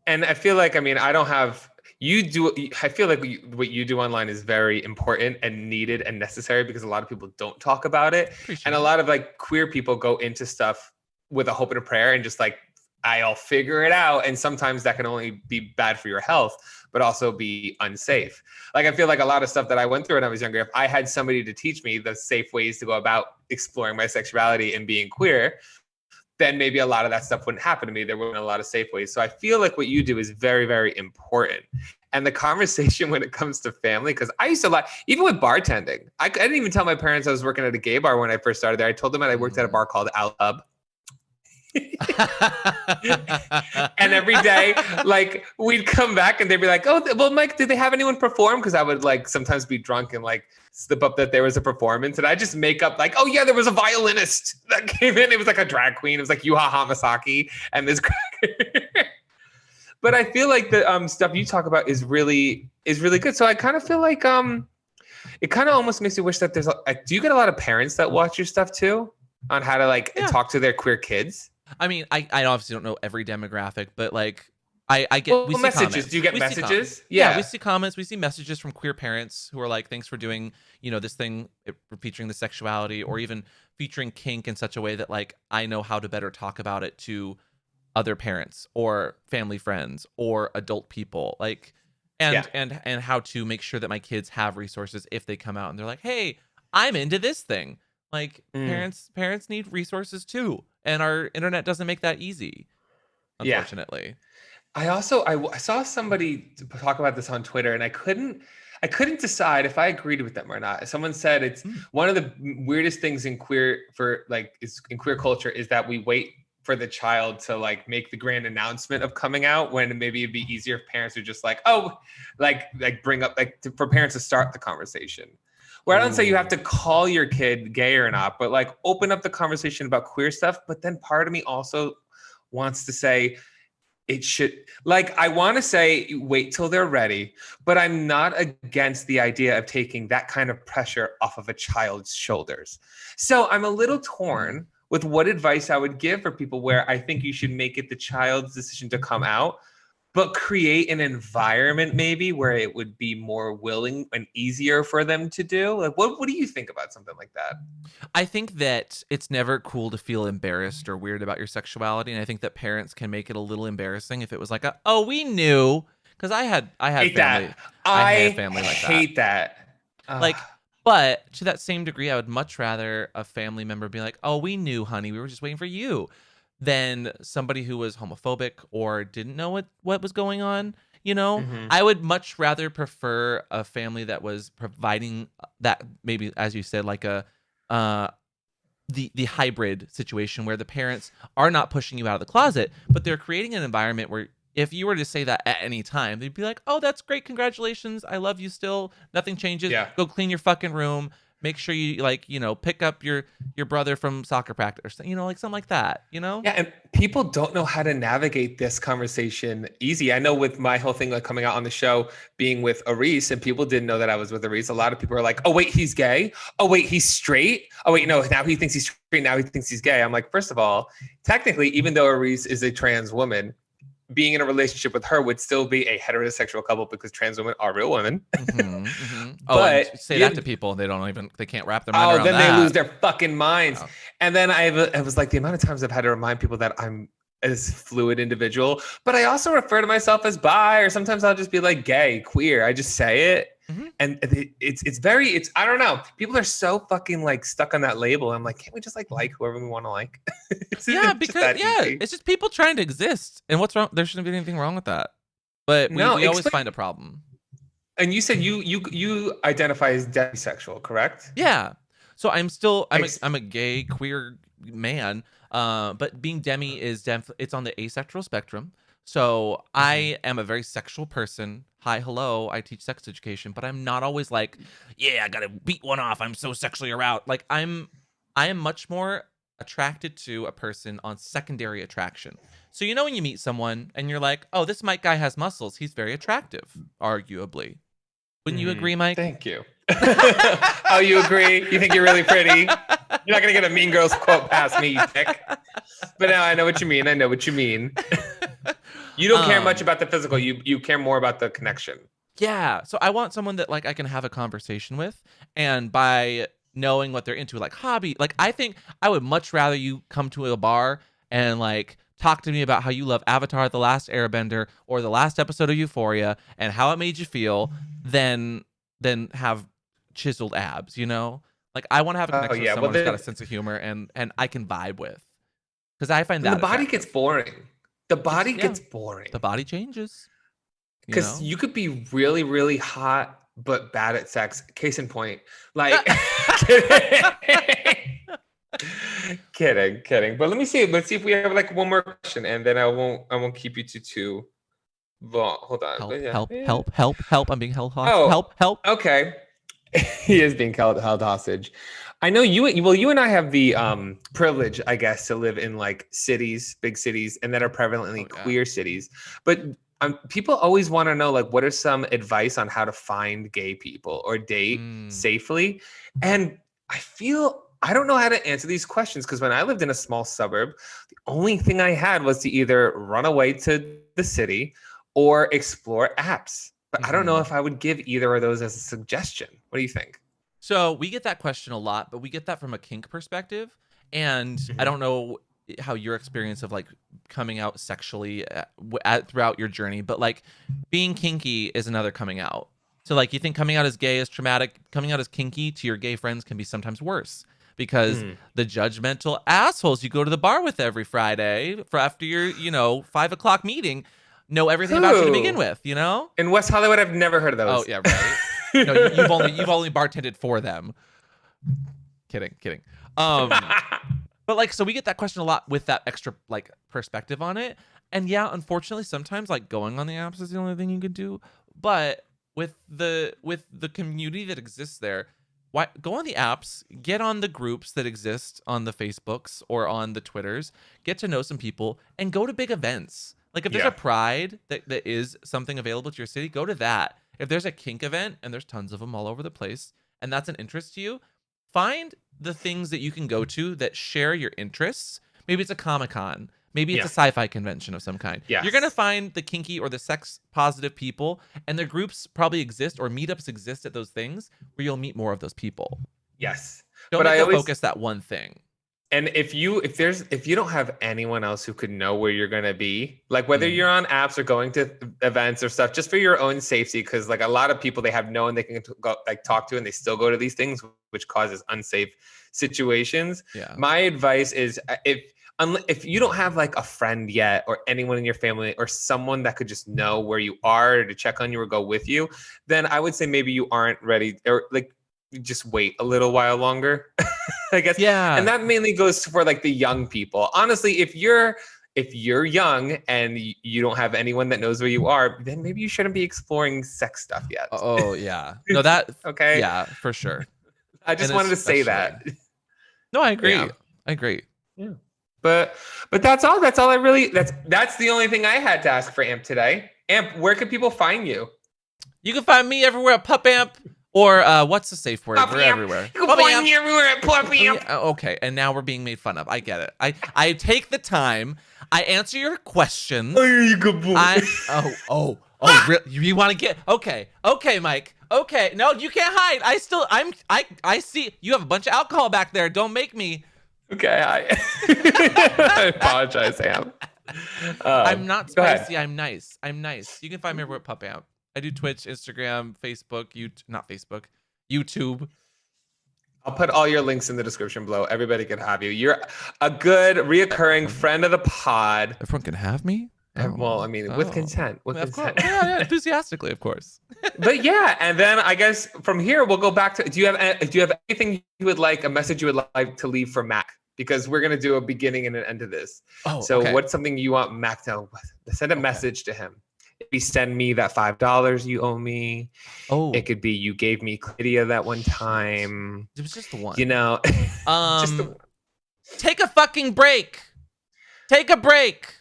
And I feel like, I don't have, I feel like what you do online is very important and needed and necessary because a lot of people don't talk about it. And a lot of like queer people go into stuff with a hope and a prayer and just like, I'll figure it out. And sometimes that can only be bad for your health, but also be unsafe. Like, I feel like a lot of stuff that I went through when I was younger, if I had somebody to teach me the safe ways to go about exploring my sexuality and being queer, then maybe a lot of that stuff wouldn't happen to me. There weren't a lot of safe ways. So I feel like what you do is very, very important. And the conversation when it comes to family, because I used to lie, even with bartending, I didn't even tell my parents I was working at a gay bar when I first started there. I told them that I worked at a bar called Al Hub. And every day, like, we'd come back and they'd be like, oh, well, Mike, did they have anyone perform? Because I would like sometimes be drunk and like slip up that there was a performance, and I just make up like, oh yeah, there was a violinist that came in. It was like a drag queen. It was like Yuha Hamasaki and this. But I feel like the stuff you talk about is really good. So I kind of feel like it kind of almost makes you wish that there's do you get a lot of parents that watch your stuff too on how to like talk to their queer kids?
I mean, I obviously don't know every demographic, but like I get we see
messages.
Comments.
Do you get messages?
Yeah, we see comments. We see messages from queer parents who are like, "Thanks for doing, this thing featuring the sexuality, or even featuring kink in such a way that like I know how to better talk about it to other parents or family friends or adult people, like, and how to make sure that my kids have resources if they come out and they're like, "Hey, I'm into this thing." Like, parents need resources too, and our internet doesn't make that easy, unfortunately.
I saw somebody talk about this on Twitter, and I couldn't decide if I agreed with them or not. Someone said it's one of the weirdest things in queer culture is that we wait for the child to like make the grand announcement of coming out, when maybe it'd be easier if parents are just like, oh, like bring up for parents to start the conversation. Where I don't say you have to call your kid gay or not, but like open up the conversation about queer stuff. But then part of me also wants to say it should, like, I want to say wait till they're ready, but I'm not against the idea of taking that kind of pressure off of a child's shoulders. So I'm a little torn with what advice I would give for people where I think you should make it the child's decision to come out, but create an environment maybe where it would be more willing and easier for them to do. Like, what do you think about something like that?
I think that it's never cool to feel embarrassed or weird about your sexuality, and I think that parents can make it a little embarrassing if it was like, oh, we knew, because I had family. I had family like that.
I hate that.
Like, but to that same degree, I would much rather a family member be like, oh, we knew, honey, we were just waiting for you, than somebody who was homophobic or didn't know what was going on. I would much rather prefer a family that was providing that, maybe, as you said, like a the hybrid situation where the parents are not pushing you out of the closet, but they're creating an environment where if you were to say that at any time, they'd be like, oh, that's great, congratulations, I love you still, nothing changes, go clean your fucking room, make sure you pick up your brother from soccer practice, like something like that, Yeah,
and people don't know how to navigate this conversation easy. I know with my whole thing, like coming out on the show, being with Aris, and people didn't know that I was with Aris. A lot of people are like, oh wait, he's gay. Oh wait, he's straight. Oh wait, no, now he thinks he's straight. Now he thinks he's gay. I'm like, first of all, technically, even though Aris is a trans woman, being in a relationship with her would still be a heterosexual couple because trans women are real women.
Oh, and
But
say that to people, they can't wrap their mind around
then
that.
they lose their fucking minds.
Oh.
And then I was like, the amount of times I've had to remind people that I'm as fluid individual, but I also refer to myself as bi, or sometimes I'll just be like gay, queer. I just say it. And it's I don't know. People are so fucking like stuck on that label. I'm like, can't we just like whoever we want to like?
It's just people trying to exist. And what's wrong? There shouldn't be anything wrong with that. But we always find a problem.
And you said you identify as demisexual, correct?
Yeah. So I'm a gay queer man. But being demi is it's on the asexual spectrum. So I am a very sexual person. Hi, hello. I teach sex education, but I'm not always like, yeah, I gotta beat one off. I'm so sexually aroused. Like I am much more attracted to a person on secondary attraction. So when you meet someone and you're like, oh, this Mike guy has muscles. He's very attractive, arguably. Wouldn't you agree, Mike?
Thank you. Oh, you agree? You think you're really pretty? You're not gonna get a Mean Girls quote past me, you dick. But now I know what you mean. You don't care much about the physical. You care more about the connection.
Yeah. So I want someone that like I can have a conversation with, and by knowing what they're into, like hobby, like I think I would much rather you come to a bar and like talk to me about how you love Avatar: The Last Airbender or the last episode of Euphoria and how it made you feel than have chiseled abs, Like I want to have a connection with someone who's got a sense of humor and I can vibe with. Because I find that
the body gets boring. The body gets boring.
The body changes.
Because you could be really, really hot but bad at sex. Case in point. Like kidding. But let's see if we have like one more question, and then I won't keep you too long. Hold on.
Help. I'm being held hostage. Help.
Okay. He is being held hostage. I know you and I have the privilege, I guess, to live in like cities, big cities, and that are prevalently queer cities. But people always want to know, like, what are some advice on how to find gay people or date safely? And I don't know how to answer these questions because when I lived in a small suburb, the only thing I had was to either run away to the city or explore apps. But I don't know if I would give either of those as a suggestion. What do you think?
So we get that question a lot, but we get that from a kink perspective. And I don't know how your experience of like coming out sexually throughout your journey, but like being kinky is another coming out. So like you think coming out as gay is traumatic, coming out as kinky to your gay friends can be sometimes worse because the judgmental assholes you go to the bar with every Friday for after your, 5 o'clock meeting know everything about you to begin with,
In West Hollywood, I've never heard of those.
Oh yeah, right. No, you've only bartended for them. Kidding. But like, so we get that question a lot with that extra like perspective on it. And yeah, unfortunately, sometimes like going on the apps is the only thing you can do. But with the community that exists there, why go on the apps, get on the groups that exist on the Facebooks or on the Twitters, get to know some people, and go to big events. Like if there's a Pride that is something available to your city, go to that. If there's a kink event, and there's tons of them all over the place, and that's an interest to you, find the things that you can go to that share your interests. Maybe it's a Comic-Con. Maybe it's a sci-fi convention of some kind.
Yes.
You're going to find the kinky or the sex-positive people, and their groups probably exist, or meetups exist at those things, where you'll meet more of those people.
Yes.
Don't make focus that one thing.
And if you don't have anyone else who could know where you're gonna be, like whether you're on apps or going to events or stuff, just for your own safety, because like a lot of people they have no one they can go like talk to, and they still go to these things, which causes unsafe situations.
Yeah.
My advice is if you don't have like a friend yet, or anyone in your family, or someone that could just know where you are to check on you or go with you, then I would say maybe you aren't ready, or like just wait a little while longer. I guess.
Yeah.
And that mainly goes for like the young people. Honestly, if you're young and you don't have anyone that knows where you are, then maybe you shouldn't be exploring sex stuff yet.
Oh yeah. No, that
okay.
Yeah, for sure.
I just wanted to say that.
No, I agree.
Yeah.
I agree.
Yeah. But that's all. That's the only thing I had to ask for Amp today. Amp, where can people find you?
You can find me everywhere at PupAmp. Or what's the safe word? We're everywhere.
You can find me everywhere at PupAmp.
Okay, and now we're being made fun of. I get it. I take the time. I answer your questions.
Oh, you good boy.
You want to get okay, Mike. Okay, no, you can't hide. I see you have a bunch of alcohol back there. Don't make me.
Okay, I apologize, Sam.
I'm not
go ahead.
spicy. I'm nice. You can find me over at PupAmp. I do Twitch, Instagram, Facebook, YouTube.
I'll put all your links in the description below. Everybody can have you. You're a good reoccurring friend of the pod.
Everyone can have me.
Well, I mean, with consent. With consent.
Yeah, enthusiastically, of course.
But yeah, and then I guess from here we'll go back to. Do you have anything you would like, a message you would like to leave for Mac? Because we're gonna do a beginning and an end to this.
Oh,
so
okay.
What's something you want Mac to send a message to him? Maybe send me that $5 you owe me.
Oh,
it could be you gave me chlamydia that one time.
It was just the one.
You know, just the...
Take a fucking break. Take a break.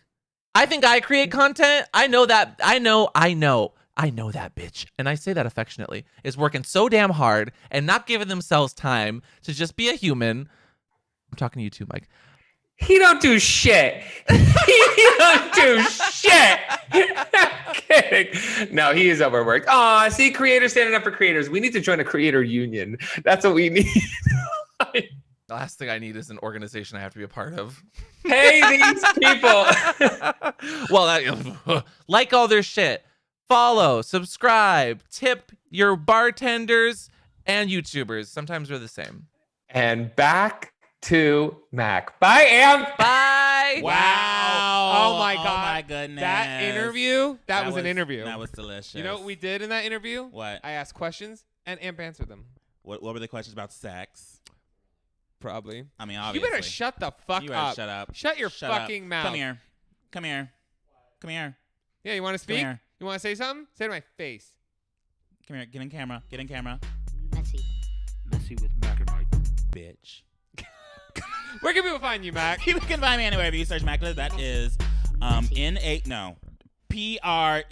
I think I create content. I know that. I know that bitch. And I say that affectionately. Is working so damn hard and not giving themselves time to just be a human. I'm talking to you too, Mike.
He don't do shit. He don't do shit. I'm kidding. No, he is overworked. Aw, see, creators standing up for creators. We need to join a creator union. That's what we need.
The last thing I need is an organization I have to be a part of.
Hey, these people.
Well, like all their shit. Follow, subscribe, tip your bartenders and YouTubers. Sometimes they're the same.
And back to Mac. Bye, Amp.
Bye.
Wow.
Oh my God.
Oh my goodness.
That interview, that was an interview.
That was delicious.
You know what we did in that interview?
What?
I asked questions and Amp answered them.
What were the questions about sex?
Probably.
I mean, obviously.
You better shut the fuck
You better
up.
shut up.
Shut your
Shut
fucking
up.
mouth.
Come here. Come here. Come here.
Yeah, you want to speak?
here.
You want to say something? Say it to my face.
Come here. Get in camera. Get in camera.
Messy with Mac and Mike.
Bitch.
Where can people find you, Mac?
You can find me anywhere if you search Macla. That is Premier. Where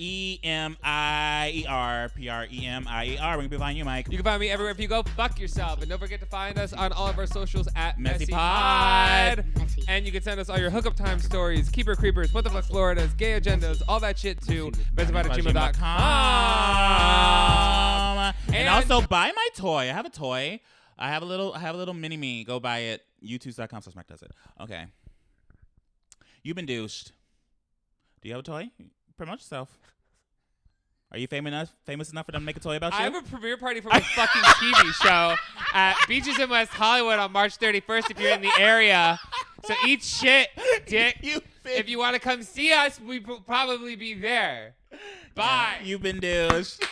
can we find you, Mike?
You can find me everywhere if you go fuck yourself. And don't forget to find us on all of our socials at
MessyPod.
And you can send us all your hookup time stories, keeper creepers, what the fuck Floridas, gay agendas, all that shit to MessyPod@gmail.com.
And also buy my toy. I have a toy. I have a little mini me. Go buy it. YouTube.com/Mac does it. Okay. You've been douched. Do you have a toy? Promote yourself. Are you famous enough for them to make a toy about you?
I have a premiere party for my fucking TV show at Bdsm West Hollywood on March 31st if you're in the area. So eat shit, dick. If you want to come see us, we will probably be there. Bye.
You've been douched.